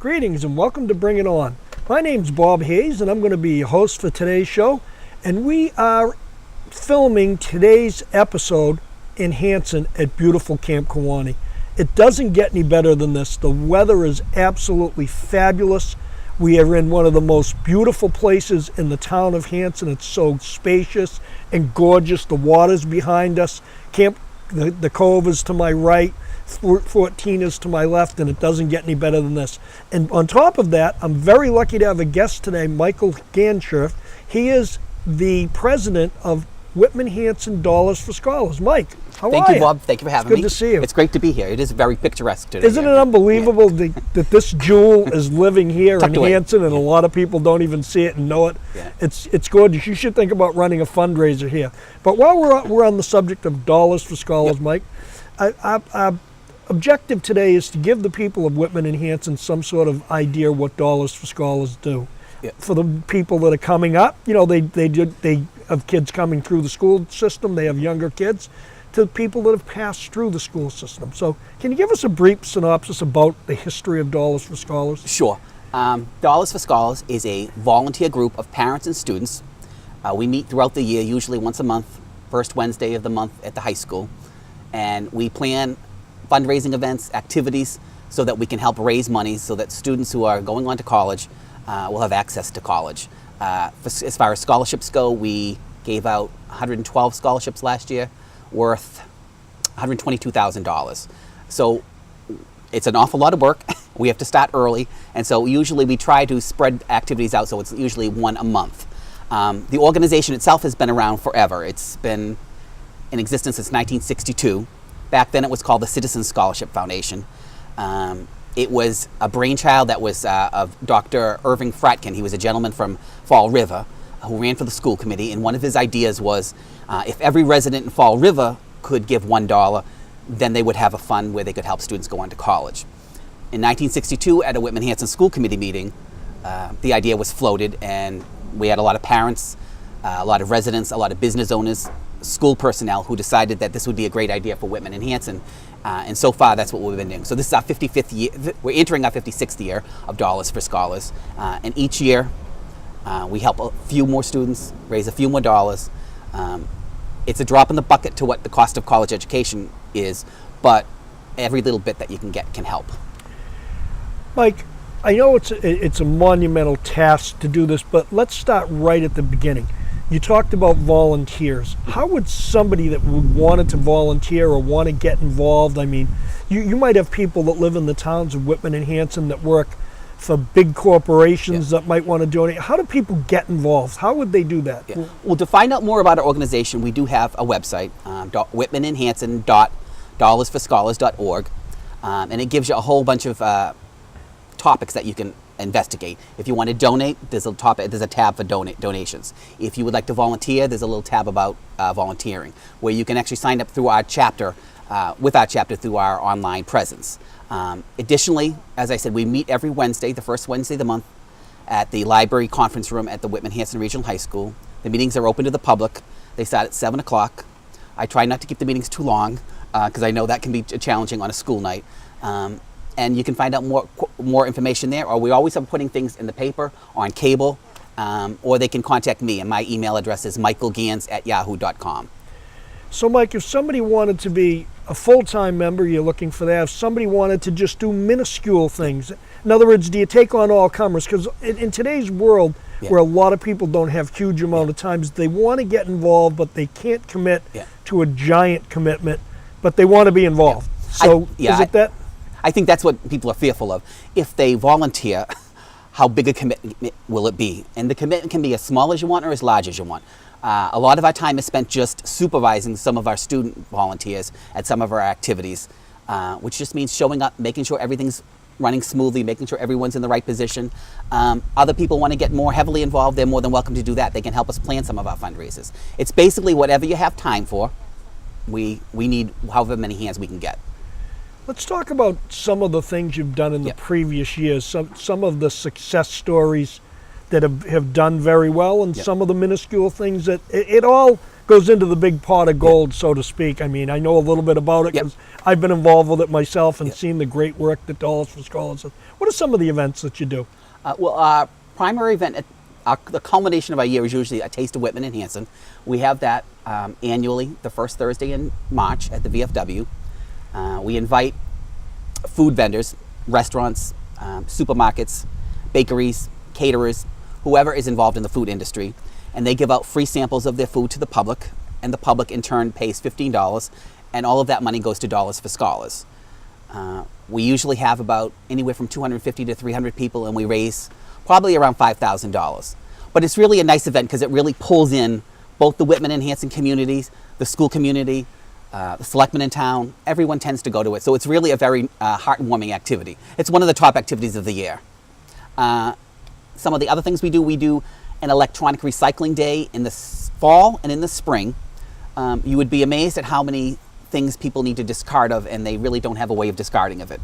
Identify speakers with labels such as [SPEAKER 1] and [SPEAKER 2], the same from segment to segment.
[SPEAKER 1] Greetings and welcome to Bring It On. My name's Bob Hayes and I'm going to be your host for today's show. And we are filming today's episode in Hanson at beautiful Camp Kiwanee. It doesn't get any better than this. The weather is absolutely fabulous. We are in one of the most beautiful places in the town of Hanson. It's so spacious and gorgeous. The water's behind us. The Cove is to my right. 14 is to my left, and it doesn't get any better than this. And on top of that, I'm very lucky to have a guest today, Michael Ganshirt. He is the president of Whitman Hanson Dollars for Scholars. Mike, how are you?
[SPEAKER 2] Thank you, Bob. Thank you for having me.
[SPEAKER 1] Good to see you.
[SPEAKER 2] It's great to be here. It is very picturesque today.
[SPEAKER 1] Isn't it unbelievable that this jewel is living here in Hanson, and a lot of people don't even see it and know it? Yeah. It's gorgeous. You should think about running a fundraiser here. But while we're on the subject of Dollars for Scholars, Mike, our objective today is to give the people of Whitman and Hanson some sort of idea what Dollars for Scholars do. Yeah. For the people that are coming up, you know, they have kids coming through the school system, they have younger kids, to people that have passed through the school system. So can you give us a brief synopsis about the history of Dollars for Scholars?
[SPEAKER 2] Sure. Dollars for Scholars is a volunteer group of parents and students. We meet throughout the year, usually once a month, first Wednesday of the month at the high school. And we plan fundraising events, activities, so that we can help raise money so that students who are going on to college will have access to college. As far as scholarships go, we gave out 112 scholarships last year, worth $122,000. So it's an awful lot of work. We have to start early, and so usually we try to spread activities out, so it's usually one a month. The organization itself has been around forever. It's been in existence since 1962. Back then it was called the Citizen Scholarship Foundation. It was a brainchild that was of Dr. Irving Fratkin. He was a gentleman from Fall River who ran for the school committee, and one of his ideas was if every resident in Fall River could give $1, then they would have a fund where they could help students go on to college. In 1962, at a Whitman Hanson School Committee meeting, the idea was floated, and we had a lot of parents, a lot of residents, a lot of business owners, school personnel who decided that this would be a great idea for Whitman and Hanson. And so far, that's what we've been doing. So this is our 55th year. We're entering our 56th year of Dollars for Scholars. And each year, we help a few more students, raise a few more dollars. It's a drop in the bucket to what the cost of college education is, but every little bit that you can get can help.
[SPEAKER 1] Mike, I know it's a monumental task to do this, but let's start right at the beginning. You talked about volunteers. How would somebody that would want to volunteer or want to get involved, I mean, you might have people that live in the towns of Whitman and Hanson that work for big corporations that might want to donate. How do people get involved? How would they do that?
[SPEAKER 2] Yeah. Well, to find out more about our organization, we do have a website, whitmanandhanson.dollarsforscholars.org, and it gives you a whole bunch of topics that you can investigate. If you want to donate, there's a tab for donations. If you would like to volunteer, there's a little tab about volunteering, where you can actually sign up through our chapter, through our online presence. Additionally, as I said, we meet every Wednesday, the first Wednesday of the month, at the library conference room at the Whitman Hanson Regional High School. The meetings are open to the public. They start at 7 o'clock. I try not to keep the meetings too long, because I know that can be challenging on a school night. And you can find out more information there, or we always are putting things in the paper, on cable, or they can contact me, and my email address is michaelgans@yahoo.com.
[SPEAKER 1] So Mike, if somebody wanted to be a full-time member, you're looking for that. If somebody wanted to just do minuscule things, in other words, do you take on all comers? Because in today's world, where a lot of people don't have huge amount of times, they want to get involved, but they can't commit to a giant commitment, but they want to be involved. So is it that?
[SPEAKER 2] I think that's what people are fearful of. If they volunteer, how big a commitment will it be? And the commitment can be as small as you want or as large as you want. A lot of our time is spent just supervising some of our student volunteers at some of our activities, which just means showing up, making sure everything's running smoothly, making sure everyone's in the right position. Other people want to get more heavily involved, they're more than welcome to do that. They can help us plan some of our fundraisers. It's basically whatever you have time for. We need however many hands we can get.
[SPEAKER 1] Let's talk about some of the things you've done in the previous years, some of the success stories that have done very well, and some of the minuscule things that it all goes into the big pot of gold, so to speak. I mean, I know a little bit about it because I've been involved with it myself and seen the great work that Dollars for Scholars does. What are some of the events that you do?
[SPEAKER 2] Well, our primary event, the culmination of our year is usually a Taste of Whitman in Hanson. We have that annually, the first Thursday in March at the VFW. We invite food vendors, restaurants, supermarkets, bakeries, caterers, whoever is involved in the food industry, and they give out free samples of their food to the public, and the public in turn pays $15, and all of that money goes to Dollars for Scholars. We usually have about anywhere from 250 to 300 people, and we raise probably around $5,000. But it's really a nice event because it really pulls in both the Whitman and Hanson communities, the school community, the selectmen in town. Everyone tends to go to it. So it's really a very heartwarming activity. It's one of the top activities of the year. Some of the other things we do an electronic recycling day in the fall and in the spring. You would be amazed at how many things people need to discard of, and they really don't have a way of discarding of it.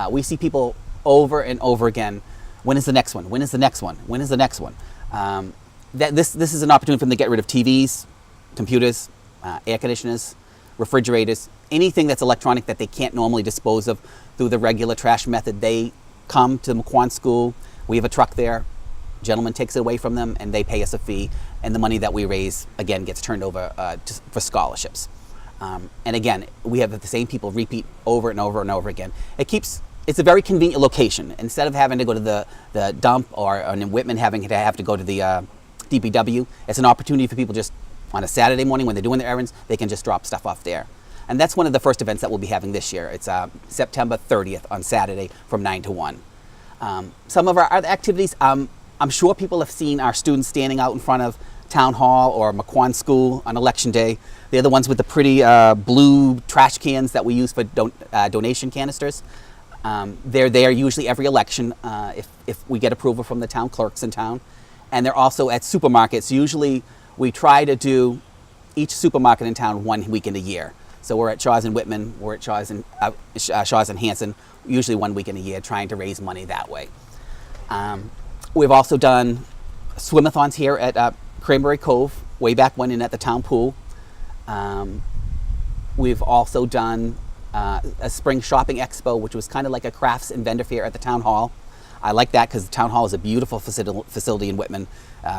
[SPEAKER 2] We see people over and over again, when is the next one? When is the next one? When is the next one? This is an opportunity for them to get rid of TVs, computers, air conditioners, refrigerators, anything that's electronic that they can't normally dispose of through the regular trash method. They come to Miquon School, we have a truck there, gentleman takes it away from them, and they pay us a fee, and the money that we raise, again, gets turned over for scholarships. And again, we have the same people repeat over and over and over again. It's a very convenient location. Instead of having to go to the dump or in Whitman having to have to go to the DPW, it's an opportunity for people just on a Saturday morning when they're doing their errands, they can just drop stuff off there. And that's one of the first events that we'll be having this year. It's September 30th on Saturday from 9 to 1. Some of our other activities, I'm sure people have seen our students standing out in front of Town Hall or Miquon School on Election Day. They're the ones with the pretty blue trash cans that we use for donation canisters. They're there usually every election if we get approval from the town clerks in town. And they're also at supermarkets. Usually we try to do each supermarket in town 1 weekend a year. So we're at Shaw's in Whitman, we're at Shaw's in Hanson, usually 1 weekend a year, trying to raise money that way. We've also done swim-a-thons here at Cranberry Cove, way back when and at the town pool. We've also done a spring shopping expo, which was kind of like a crafts and vendor fair at the town hall. I like that because the town hall is a beautiful facility in Whitman,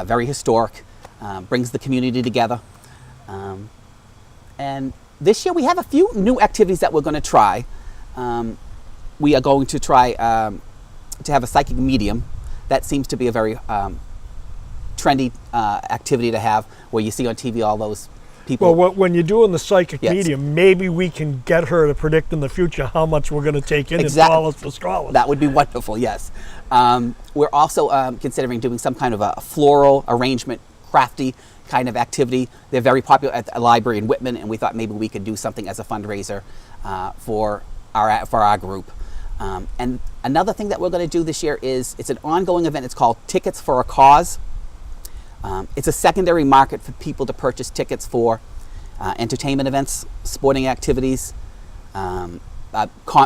[SPEAKER 2] very historic, brings the community together. And this year we have a few new activities that we're going to try. We are going to try to have a psychic medium. That seems to be a very trendy activity to have, where you see on TV all those people.
[SPEAKER 1] Well, when you're doing the psychic medium, maybe we can get her to predict in the future how much we're going to take in Dollars for Scholars.
[SPEAKER 2] That would be wonderful, yes. We're also considering doing some kind of a floral arrangement, crafty kind of activity. They're very popular at the library in Whitman, and we thought maybe we could do something as a fundraiser for our group. And another thing that we're going to do this year is, it's an ongoing event. It's called Tickets for a Cause. It's a secondary market for people to purchase tickets for entertainment events, sporting activities,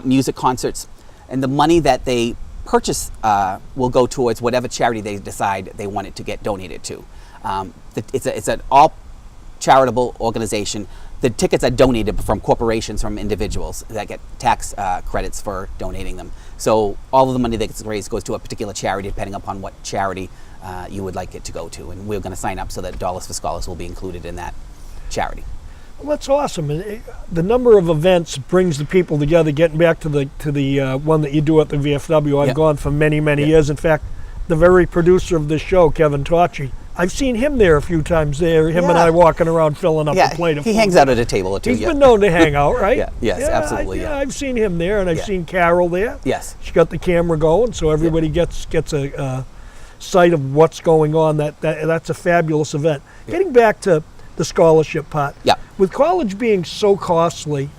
[SPEAKER 2] music concerts, and the money that they purchase will go towards whatever charity they decide they want it to get donated to. It's an all charitable organization. The tickets are donated from corporations, from individuals that get tax credits for donating them. So all of the money that gets raised goes to a particular charity, depending upon what charity you would like it to go to. And we're going to sign up so that Dollars for Scholars will be included in that charity.
[SPEAKER 1] Well, that's awesome. And the number of events brings the people together. Getting back to the one that you do at the VFW, I've gone for many years. In fact, the very producer of this show, Kevin Tauchi, I've seen him there a few times there, him and I walking around filling up a plate of food.
[SPEAKER 2] He hangs out at a table or two.
[SPEAKER 1] He's been known to hang out, right?
[SPEAKER 2] Yes, absolutely.
[SPEAKER 1] I've seen him there, and I've seen Carol there.
[SPEAKER 2] Yes.
[SPEAKER 1] She's got the camera going, so everybody gets a sight of what's going on. That's a fabulous event. Getting back to the scholarship part. With college being so costly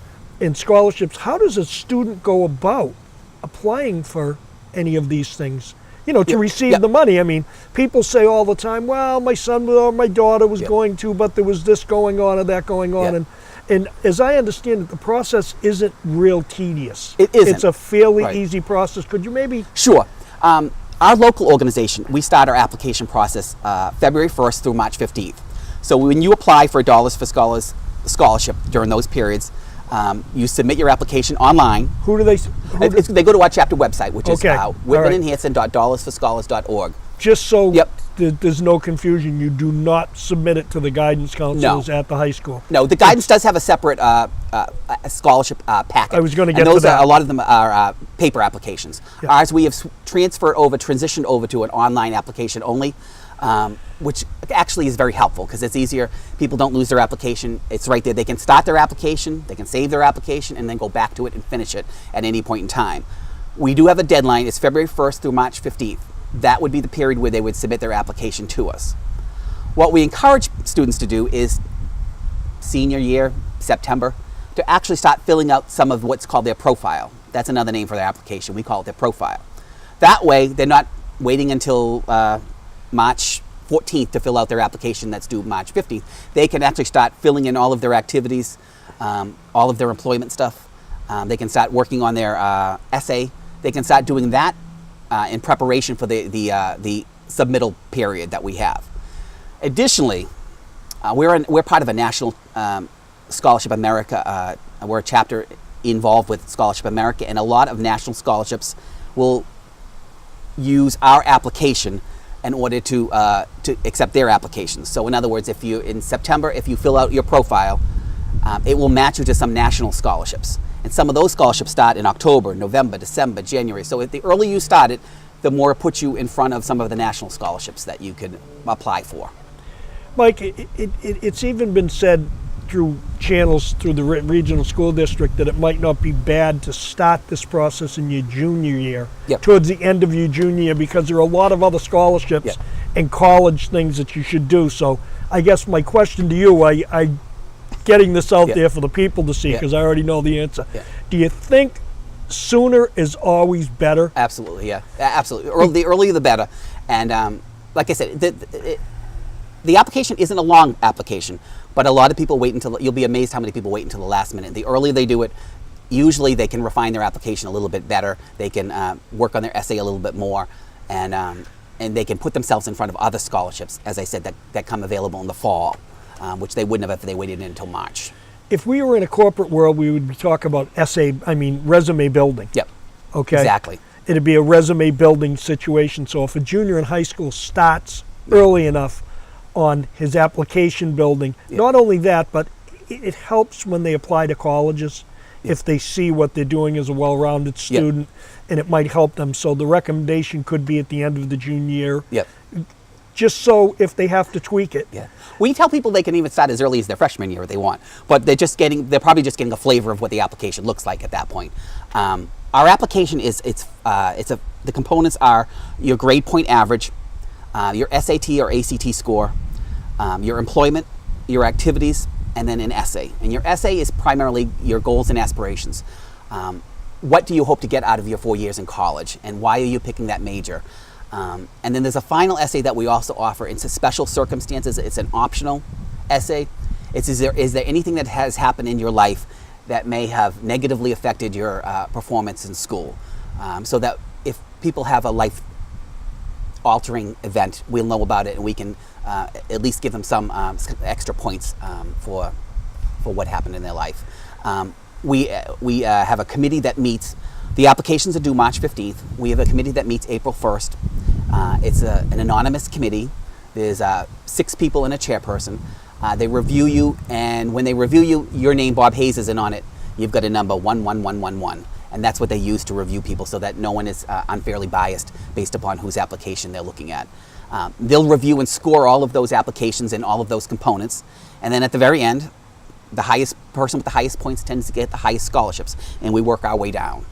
[SPEAKER 1] in scholarships, how does a student go about applying for any of these things? To receive the money. I mean, people say all the time, well, my son or my daughter was going to, but there was this going on or that going on. And as I understand it, the process isn't real tedious.
[SPEAKER 2] It isn't.
[SPEAKER 1] It's a fairly easy process. Could you maybe?
[SPEAKER 2] Sure. Our local organization, we start our application process February 1st through March 15th. So when you apply for a Dollars for Scholars scholarship during those periods, you submit your application online.
[SPEAKER 1] Who do they?
[SPEAKER 2] They go to our chapter website, which is
[SPEAKER 1] Okay. All right.
[SPEAKER 2] whitmanandhanson.dollarsforscholars.org.
[SPEAKER 1] Just so
[SPEAKER 2] Yep.
[SPEAKER 1] there's no confusion, you do not submit it to the guidance counselors at the high school.
[SPEAKER 2] No, the guidance does have a separate a scholarship packet.
[SPEAKER 1] I was gonna get
[SPEAKER 2] and
[SPEAKER 1] to
[SPEAKER 2] those
[SPEAKER 1] that.
[SPEAKER 2] a lot of them are paper applications.
[SPEAKER 1] Yeah.
[SPEAKER 2] Ours, we have transitioned over to an online application only, which actually is very helpful because it's easier. People don't lose their application. It's right there. They can start their application, they can save their application, and then go back to it and finish it at any point in time. We do have a deadline. It's February 1st through March 15th. That would be the period where they would submit their application to us. What we encourage students to do is senior year, September, to actually start filling out some of what's called their profile. That's another name for their application. We call it their profile. That way, they're not waiting until March 14th to fill out their application that's due March 15th. They can actually start filling in all of their activities, all of their employment stuff. They can start working on their essay. They can start doing that in preparation for the submittal period that we have. Additionally, we're part of a National Scholarship America. We're a chapter involved with Scholarship America, and a lot of national scholarships will use our application in order to accept their applications. So in other words, in September, if you fill out your profile, it will match you to some national scholarships. And some of those scholarships start in October, November, December, January. So the earlier you start it, the more it puts you in front of some of the national scholarships that you could apply for.
[SPEAKER 1] Mike, it's even been said through channels through the regional school district that it might not be bad to start this process in your junior year,
[SPEAKER 2] Yep.
[SPEAKER 1] towards the end of your junior year, because there are a lot of other scholarships
[SPEAKER 2] Yep.
[SPEAKER 1] and college things that you should do. So I guess my question to you, I getting this out
[SPEAKER 2] Yep.
[SPEAKER 1] there for the people to see,
[SPEAKER 2] Yep.
[SPEAKER 1] because I already know the answer.
[SPEAKER 2] Yep.
[SPEAKER 1] Do you think sooner is always better?
[SPEAKER 2] Absolutely, yeah, absolutely. The earlier the better. And like I said, the application isn't a long application, but a lot of people wait until, you'll be amazed how many people wait until the last minute. The earlier they do it, usually they can refine their application a little bit better. They can work on their essay a little bit more, and they can put themselves in front of other scholarships, as I said, that come available in the fall, which they wouldn't have if they waited until March.
[SPEAKER 1] If we were in a corporate world, we would be talking about resume building.
[SPEAKER 2] Yep.
[SPEAKER 1] Okay.
[SPEAKER 2] Exactly.
[SPEAKER 1] It'd be a resume building situation. So if a junior in high school starts early enough on his application building, not only that, but it helps when they apply to colleges if they see what they're doing as a well-rounded student, and it might help them. So the recommendation could be at the end of the junior year,
[SPEAKER 2] Yep.
[SPEAKER 1] just so if they have to tweak it.
[SPEAKER 2] Yeah. We tell people they can even start as early as their freshman year if they want, but they're probably just getting a flavor of what the application looks like at that point. Our application the components are your grade point average, your SAT or ACT score, your employment, your activities, and then an essay. And your essay is primarily your goals and aspirations. What do you hope to get out of your 4 years in college, and why are you picking that major? And then there's a final essay that we also offer. It's a special circumstances. It's an optional essay. Is there anything that has happened in your life that may have negatively affected your performance in school? So that if people have a life-altering event, we'll know about it, and we can at least give them some extra points for what happened in their life. We have a committee that meets. The applications are due March 15th. We have a committee that meets April 1st. It's an anonymous committee. There's 6 people and a chairperson. They review you, and when they review you, your name, Bob Hayes, isn't on it. You've got a number 11111, and that's what they use to review people so that no one is unfairly biased based upon whose application they're looking at. They'll review and score all of those applications and all of those components, and then at the very end, the highest person with the highest points tends to get the highest scholarships, and we work our way down.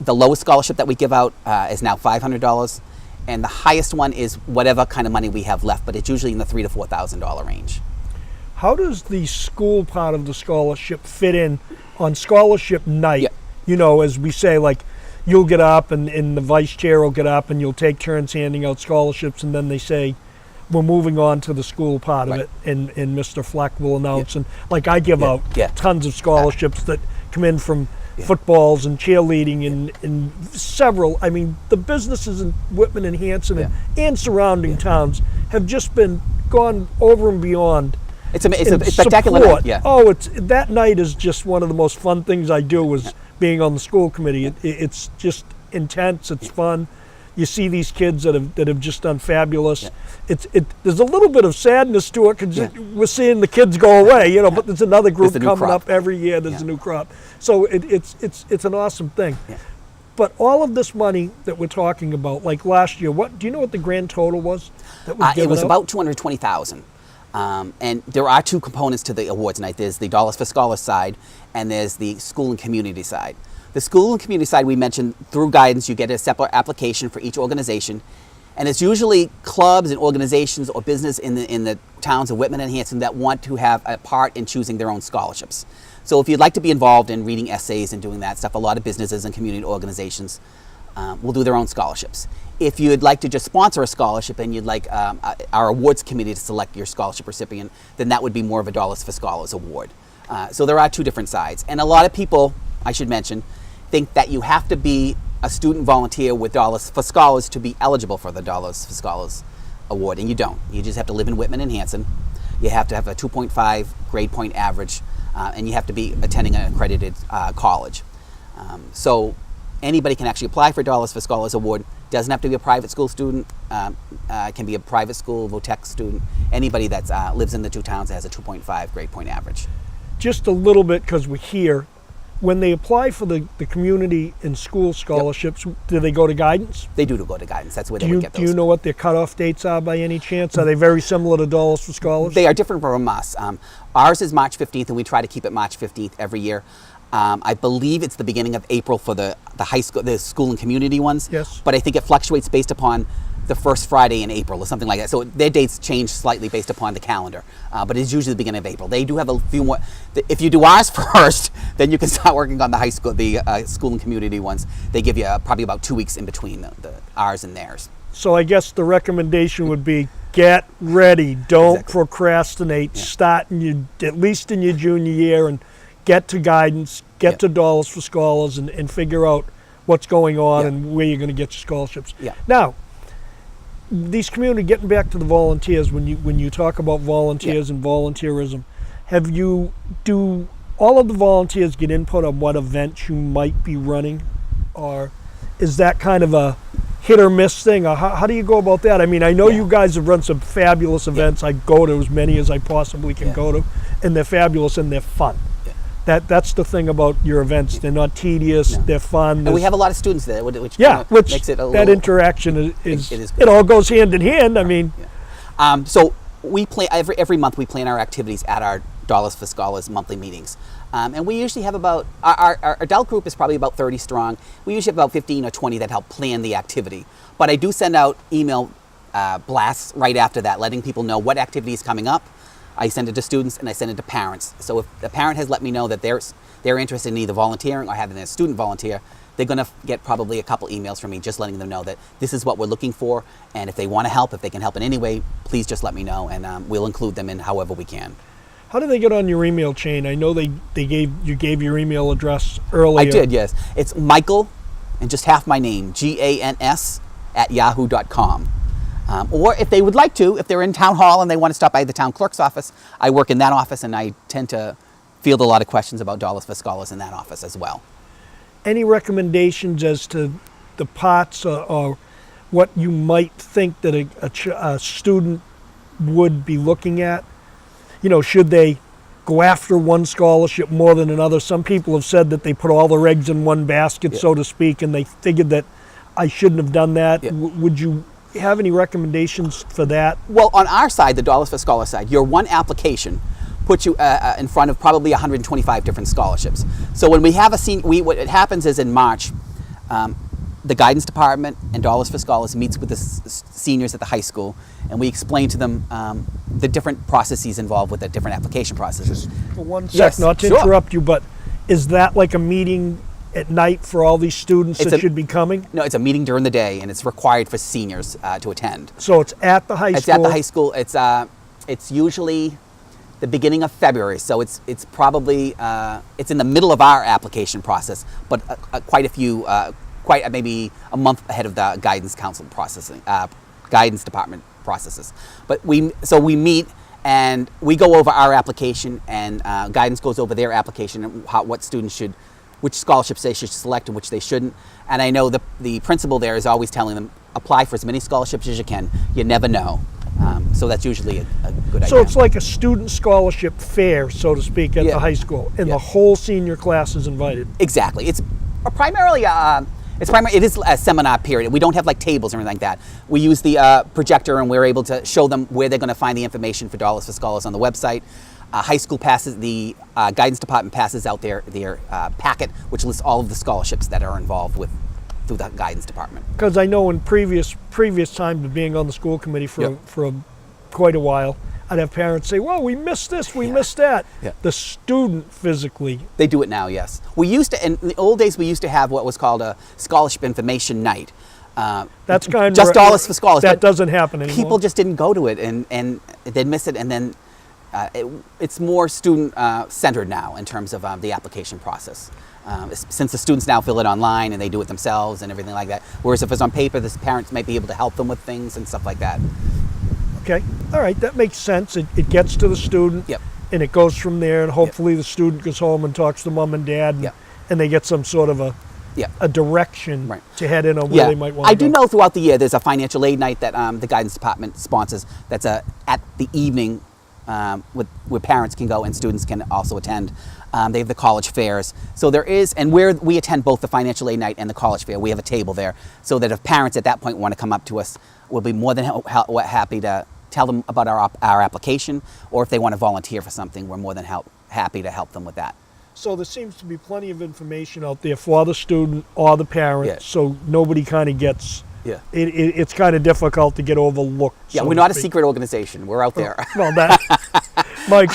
[SPEAKER 2] The lowest scholarship that we give out is now $500, and the highest one is whatever kind of money we have left, but it's usually in the $3,000 to $4,000 range.
[SPEAKER 1] How does the school part of the scholarship fit in on scholarship night?
[SPEAKER 2] Yep.
[SPEAKER 1] You know, as we say, like, you'll get up and the vice chair will get up and you'll take turns handing out scholarships, and then they say, we're moving on to the school part of
[SPEAKER 2] Right.
[SPEAKER 1] it, and Mr. Fleck will announce. And like I give out
[SPEAKER 2] Yeah.
[SPEAKER 1] tons of scholarships that come in from footballs and cheerleading and several. I mean, the businesses in Whitman and Hanson and surrounding towns have just been gone over and beyond.
[SPEAKER 2] It's a
[SPEAKER 1] in
[SPEAKER 2] spectacular
[SPEAKER 1] support.
[SPEAKER 2] night. Yeah.
[SPEAKER 1] Oh, that night is just one of the most fun things I do is being on the school committee. It's just intense. It's fun. You see these kids that have just done fabulous.
[SPEAKER 2] Yeah.
[SPEAKER 1] There's a little bit of sadness to it because we're seeing the kids go away, but there's another group
[SPEAKER 2] There's a new
[SPEAKER 1] coming
[SPEAKER 2] crop.
[SPEAKER 1] up every year. There's a new crop. So it's an awesome thing.
[SPEAKER 2] Yeah.
[SPEAKER 1] But all of this money that we're talking about, like last year, do you know what the grand total was that was given
[SPEAKER 2] It was
[SPEAKER 1] out?
[SPEAKER 2] about $220,000. And there are two components to the awards night. There's the Dollars for Scholars side, and there's the school and community side. The school and community side, we mentioned through guidance, you get a separate application for each organization. And it's usually clubs and organizations or business in the towns of Whitman and Hanson that want to have a part in choosing their own scholarships. So if you'd like to be involved in reading essays and doing that stuff, a lot of businesses and community organizations will do their own scholarships. If you'd like to just sponsor a scholarship and you'd like our awards committee to select your scholarship recipient, then that would be more of a Dollars for Scholars award. So there are two different sides. And a lot of people, I should mention, think that you have to be a student volunteer with Dollars for Scholars to be eligible for the Dollars for Scholars award, and you don't. You just have to live in Whitman and Hanson. You have to have a 2.5 grade point average, and you have to be attending an accredited college. So anybody can actually apply for Dollars for Scholars award. Doesn't have to be a private school student. Can be a private school, VOTEC student. Anybody that lives in the two towns that has a 2.5 grade point average.
[SPEAKER 1] Just a little bit, because we're here. When they apply for the community and school scholarships, do they go to guidance?
[SPEAKER 2] They do go to guidance. That's where they would get those.
[SPEAKER 1] Do you know what their cutoff dates are by any chance? Are they very similar to Dollars for Scholars?
[SPEAKER 2] They are different from us. Ours is March 15th, and we try to keep it March 15th every year. I believe it's the beginning of April for the high school, the school and community ones.
[SPEAKER 1] Yes.
[SPEAKER 2] But I think it fluctuates based upon the first Friday in April or something like that. So their dates change slightly based upon the calendar. But it's usually the beginning of April. They do have a few more. If you do ours first, then you can start working on the high school, the school and community ones. They give you probably about 2 weeks in between the ours and theirs.
[SPEAKER 1] So I guess the recommendation would be get ready. Don't
[SPEAKER 2] Exactly.
[SPEAKER 1] procrastinate.
[SPEAKER 2] Yeah.
[SPEAKER 1] Start at least in your junior year and get to guidance, get to Dollars for Scholars and figure out what's going on and where you're going to get your scholarships.
[SPEAKER 2] Yeah.
[SPEAKER 1] Now, these community, getting back to the volunteers, when you talk about volunteers and volunteerism, do all of the volunteers get input on what events you might be running, or is that kind of a hit or miss thing, or how do you go about that? I mean, I know you guys have run some fabulous events. I go to as many as I possibly can go to, and they're fabulous and they're fun. That's the thing about your events. They're not tedious. They're fun.
[SPEAKER 2] And we have a lot of students there, which
[SPEAKER 1] which
[SPEAKER 2] makes it a
[SPEAKER 1] that
[SPEAKER 2] little,
[SPEAKER 1] interaction is
[SPEAKER 2] it is
[SPEAKER 1] it all goes hand in hand. I mean,
[SPEAKER 2] so we plan every month. We plan our activities at our Dollars for Scholars monthly meetings, and we usually have about our adult group is probably about 30 strong. We usually have about 15 or 20 that help plan the activity. But I do send out email blasts right after that, letting people know what activity is coming up. I send it to students and I send it to parents. So if the parent has let me know that they're interested in either volunteering or having a student volunteer, they're going to get probably a couple emails from me just letting them know that this is what we're looking for, and if they want to help, if they can help in any way, please just let me know, and we'll include them in however we can.
[SPEAKER 1] how do they get on your email chain? I know you gave your email address earlier.
[SPEAKER 2] I did, yes. It's Michael, and just half my name, GANS @yahoo.com. Or if they would like to, if they're in town hall and they want to stop by the town clerk's office, I work in that office and I tend to field a lot of questions about Dollars for Scholars in that office as well.
[SPEAKER 1] Any recommendations as to the parts or what you might think that a student would be looking at? Should they go after one scholarship more than another? Some people have said that they put all their eggs in one basket, so to speak, and they figured that I shouldn't have done that. Would you have any recommendations for that?
[SPEAKER 2] Well, on our side, the Dollars for Scholars side, your one application puts you in front of probably 125 different scholarships. So when we have what happens is in March, the guidance department and Dollars for Scholars meets with the seniors at the high school, and we explain to them the different processes involved with the different application processes.
[SPEAKER 1] For one sec, not to interrupt you, but is that like a meeting at night for all these students that should be coming?
[SPEAKER 2] No, it's a meeting during the day, and it's required for seniors to attend.
[SPEAKER 1] So it's at the high school?
[SPEAKER 2] It's at the high school. It's usually the beginning of February, so it's probably it's in the middle of our application process, but quite a few, maybe a month ahead of the guidance council processing, guidance department processes. But we meet and we go over our application, and guidance goes over their application and what students should, which scholarships they should select and which they shouldn't. And I know the principal there is always telling them, apply for as many scholarships as you can. You never know. So that's usually a good idea.
[SPEAKER 1] So it's like a student scholarship fair, so to speak, at the high school, and the whole senior class is invited.
[SPEAKER 2] Exactly. It's primarily it is a seminar period. We don't have like tables or anything like that. We use the projector, and we're able to show them where they're going to find the information for Dollars for Scholars on the website. High school passes, the guidance department passes out their packet, which lists all of the scholarships that are involved through the guidance department.
[SPEAKER 1] Because I know in previous times of being on the school committee for quite a while, I'd have parents say, well, we missed this, we missed that. Yeah. The student physically.
[SPEAKER 2] They do it now, yes. We used to, in the old days, we used to have what was called a scholarship information night.
[SPEAKER 1] That's kind of
[SPEAKER 2] just Dollars for Scholars.
[SPEAKER 1] That doesn't happen anymore.
[SPEAKER 2] People just didn't go to it, and they'd miss it, and then it's more student centered now in terms of the application process. Since the students now fill it online and they do it themselves and everything like that. Whereas if it's on paper, the parents might be able to help them with things and stuff like that.
[SPEAKER 1] Okay, all right, that makes sense. It gets to the student, and it goes from there, and hopefully the student goes home and talks to mom and dad, and they get some sort of a direction to head in on where they might want to go.
[SPEAKER 2] I do know throughout the year there's a financial aid night that the guidance department sponsors. That's at the evening where parents can go and students can also attend. They have the college fairs. So there is, and we attend both the financial aid night and the college fair. We have a table there so that if parents at that point want to come up to us, we'll be more than happy to tell them about our application, or if they want to volunteer for something, we're more than happy to help them with that.
[SPEAKER 1] So there seems to be plenty of information out there for the student or the parent, so nobody kind of gets... Yeah, it's kind of difficult to get overlooked.
[SPEAKER 2] Yeah, we're not a secret organization. We're out there.
[SPEAKER 1] Well, Mike,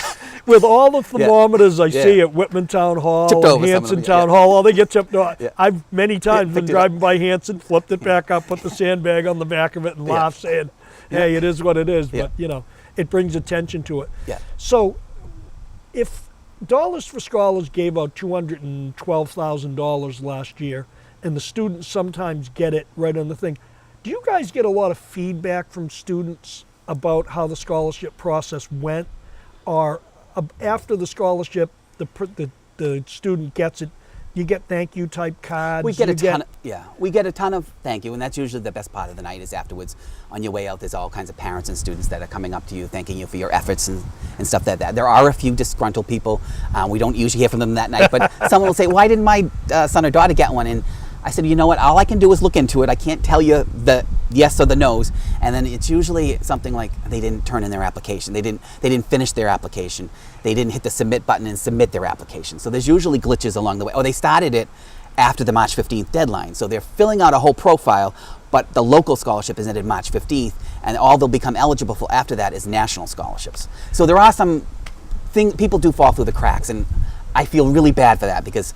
[SPEAKER 1] with all the thermometers I see at Whitman Town Hall, and Hanson Town Hall, they get tipped off. I've many times been driving by Hanson, flipped it back up, put the sandbag on the back of it, and laughed, saying, "Hey, it is what it is." But it brings attention to it. Yeah. So, if Dollars for Scholars gave out $212,000 last year, and the students sometimes get it right on the thing, do you guys get a lot of feedback from students about how the scholarship process went? Or after the scholarship, the student gets it, you get thank you type cards?
[SPEAKER 2] We get we get a ton of thank you, and that's usually the best part of the night is afterwards. On your way out, there's all kinds of parents and students that are coming up to you, thanking you for your efforts and stuff like that. There are a few disgruntled people. We don't usually hear from them that night, but someone will say, why didn't my son or daughter get one? And I said, you know what, all I can do is look into it. I can't tell you the yes or the no's. And then it's usually something like they didn't turn in their application. They didn't finish their application. They didn't hit the submit button and submit their application. So there's usually glitches along the way. Or they started it after the March 15th deadline. So they're filling out a whole profile, but the local scholarship is ended March 15th, and all they'll become eligible for after that is national scholarships. So there are some things, people do fall through the cracks, and I feel really bad for that because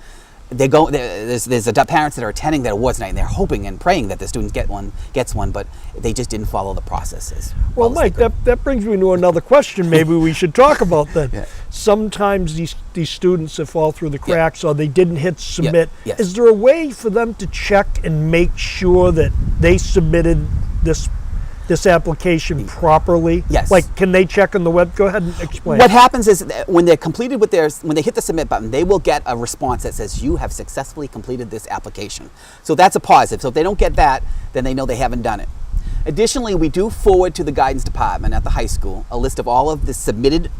[SPEAKER 2] there's parents that are attending that awards night and they're hoping and praying that the student gets one, but they just didn't follow the processes.
[SPEAKER 1] Well, Mike, that brings me to another question maybe we should talk about then. Sometimes these students that fall through the cracks or they didn't hit submit, is there a way for them to check and make sure that they submitted this application properly?
[SPEAKER 2] Yes.
[SPEAKER 1] Like, can they check on the web? Go ahead and explain.
[SPEAKER 2] What happens is that when they're completed with when they hit the submit button, they will get a response that says, you have successfully completed this application. So that's a positive. So if they don't get that, then they know they haven't done it. Additionally, we do forward to the guidance department at the high school a list of all of the submitted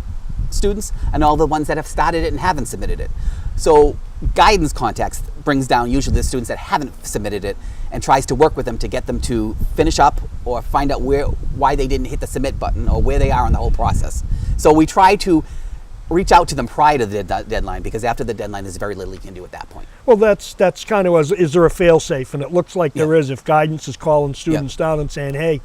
[SPEAKER 2] students and all the ones that have started it and haven't submitted it. So guidance contacts brings down usually the students that haven't submitted it and tries to work with them to get them to finish up or find out why they didn't hit the submit button or where they are in the whole process. So we try to reach out to them prior to the deadline, because after the deadline there's very little you can do at that point.
[SPEAKER 1] Well, that's kind of, is there a fail-safe? And it looks like there is. If guidance is calling students down and saying, hey,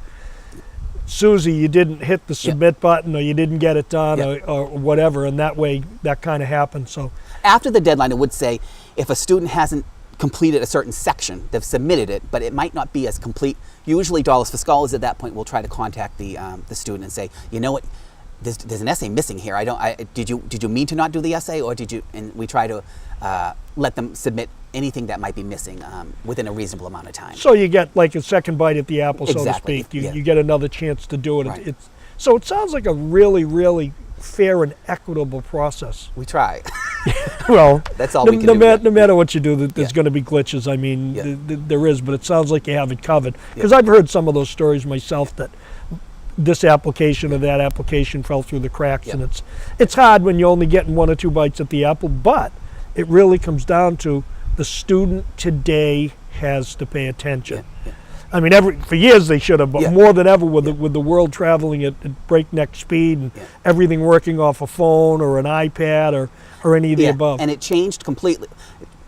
[SPEAKER 1] Susie, you didn't hit the submit button, or you didn't get it done, or whatever, and that way that kind of happens. So
[SPEAKER 2] after the deadline, it would say if a student hasn't completed a certain section. They've submitted it, but it might not be as complete. Usually Dollars for Scholars at that point will try to contact the student and say, you know what, there's an essay missing here. Did you mean to not do the essay, or did you? And we try to let them submit anything that might be missing within a reasonable amount of time.
[SPEAKER 1] So you get like a second bite at the apple, so
[SPEAKER 2] Exactly.
[SPEAKER 1] to speak.
[SPEAKER 2] Yeah.
[SPEAKER 1] You get another chance to do it.
[SPEAKER 2] Right.
[SPEAKER 1] So it sounds like a really, really fair and equitable process.
[SPEAKER 2] We try.
[SPEAKER 1] Well,
[SPEAKER 2] That's all we can do.
[SPEAKER 1] No matter what you do, there's going to be glitches. I mean,
[SPEAKER 2] Yeah.
[SPEAKER 1] there is, but it sounds like you have it covered. Because I've heard some of those stories myself that this application or that application fell through the cracks,
[SPEAKER 2] Yeah.
[SPEAKER 1] and it's hard when you're only getting 1 or 2 bites at the apple. But it really comes down to the student today has to pay attention.
[SPEAKER 2] Yeah.
[SPEAKER 1] I mean, for years they should have, but
[SPEAKER 2] Yeah.
[SPEAKER 1] more than ever with the world traveling at breakneck speed and everything working off a phone or an iPad or any of the above.
[SPEAKER 2] And it changed completely.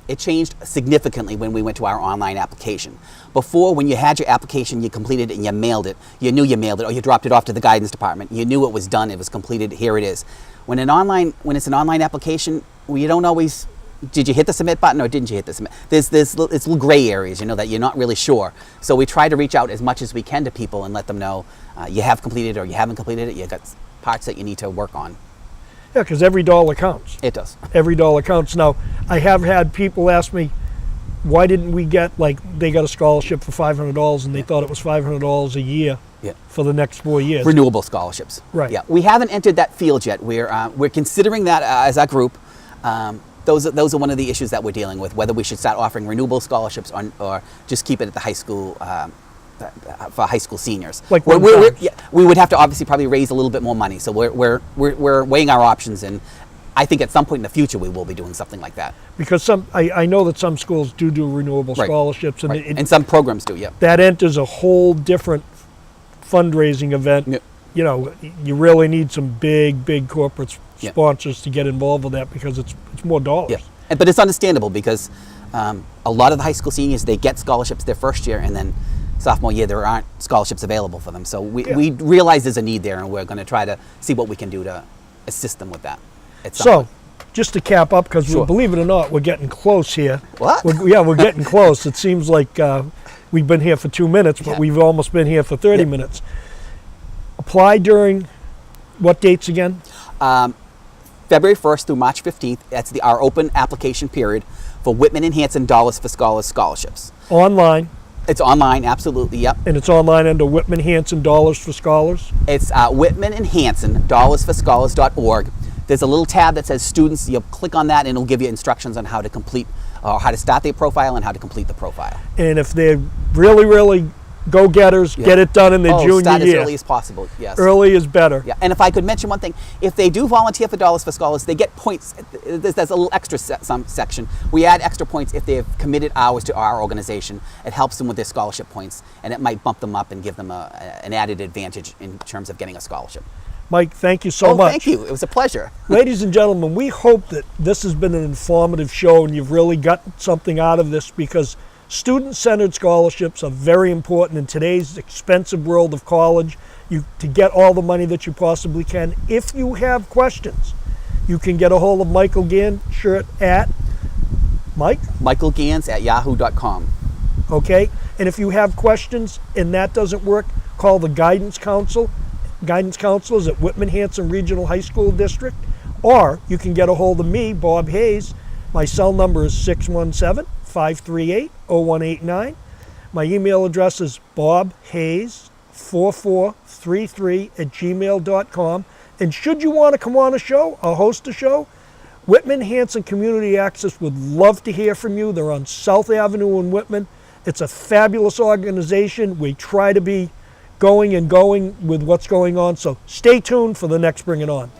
[SPEAKER 2] It changed significantly when we went to our online application. Before, when you had your application, you completed it and you mailed it. You knew you mailed it, or you dropped it off to the guidance department. You knew it was done, it was completed, here it is. When it's an online application, you don't always, did you hit the submit button or didn't you hit the submit? It's little gray areas, that you're not really sure. So we try to reach out as much as we can to people and let them know you have completed it or you haven't completed it. You've got parts that you need to work on.
[SPEAKER 1] Yeah, because every dollar counts.
[SPEAKER 2] It does.
[SPEAKER 1] Every dollar counts. Now, I have had people ask me, why didn't we get, like, they got a scholarship for $500 and they thought it was $500 a year for the next 4 years.
[SPEAKER 2] Renewable scholarships.
[SPEAKER 1] Right.
[SPEAKER 2] Yeah. We haven't entered that field yet. We're considering that as our group. Those are one of the issues that we're dealing with, whether we should start offering renewable scholarships or just keep it at the high school for high school seniors.
[SPEAKER 1] Like
[SPEAKER 2] we would have to obviously probably raise a little bit more money. So we're weighing our options, and I think at some point in the future we will be doing something like that.
[SPEAKER 1] Because I know that some schools do renewable scholarships, and
[SPEAKER 2] Right. And some programs do. Yeah.
[SPEAKER 1] that enters a whole different fundraising event.
[SPEAKER 2] Yeah.
[SPEAKER 1] You really need some big corporate
[SPEAKER 2] Yeah.
[SPEAKER 1] sponsors to get involved with that, because it's more dollars.
[SPEAKER 2] Yeah. But it's understandable because a lot of the high school seniors, they get scholarships their first year, and then sophomore year there aren't scholarships available for them. So we realize there's a need there, and we're going to try to see what we can do to assist them with that.
[SPEAKER 1] So, just to cap up, because
[SPEAKER 2] Sure.
[SPEAKER 1] believe it or not, we're getting close here.
[SPEAKER 2] What?
[SPEAKER 1] We're getting close. It seems like we've been here for 2 minutes, but
[SPEAKER 2] Yeah.
[SPEAKER 1] we've almost been here for 30
[SPEAKER 2] Yeah.
[SPEAKER 1] minutes. Apply during what dates again?
[SPEAKER 2] February 1st through March 15th, that's our open application period for Whitman and Hanson Dollars for Scholars scholarships.
[SPEAKER 1] Online,
[SPEAKER 2] It's online, absolutely, yep.
[SPEAKER 1] and it's online under Whitman Hanson Dollars for Scholars.
[SPEAKER 2] It's Whitman and Hanson, dollarsforscholars.org. There's a little tab that says students. You'll click on that and it'll give you instructions on how to complete, or how to start their profile and how to complete the profile.
[SPEAKER 1] And if they're really go-getters, get it done in their junior
[SPEAKER 2] Start
[SPEAKER 1] year.
[SPEAKER 2] as early as possible, yes.
[SPEAKER 1] Early is better.
[SPEAKER 2] Yeah, and if I could mention one thing, if they do volunteer for Dollars for Scholars, they get points. There's a little extra section. We add extra points if they've committed hours to our organization. It helps them with their scholarship points, and it might bump them up and give them an added advantage in terms of getting a scholarship.
[SPEAKER 1] Mike, thank you so much.
[SPEAKER 2] Thank you. It was a pleasure.
[SPEAKER 1] Ladies and gentlemen, we hope that this has been an informative show and you've really gotten something out of this, because student-centered scholarships are very important in today's expensive world of college. To get all the money that you possibly can. If you have questions, you can get a hold of Michael Ganshirt at
[SPEAKER 2] Michael Gans at yahoo.com.
[SPEAKER 1] Okay? And if you have questions and that doesn't work, call the guidance council. Guidance counselors at Whitman Hanson Regional High School District, or you can get a hold of me, Bob Hayes. My cell number is 617-538-0189. My email address is bobhayes4433@gmail.com. And should you want to come on a show or host a show, Whitman Hanson Community Access would love to hear from you. They're on South Avenue in Whitman. It's a fabulous organization. We try to be going with what's going on. So stay tuned for the next Bring It On.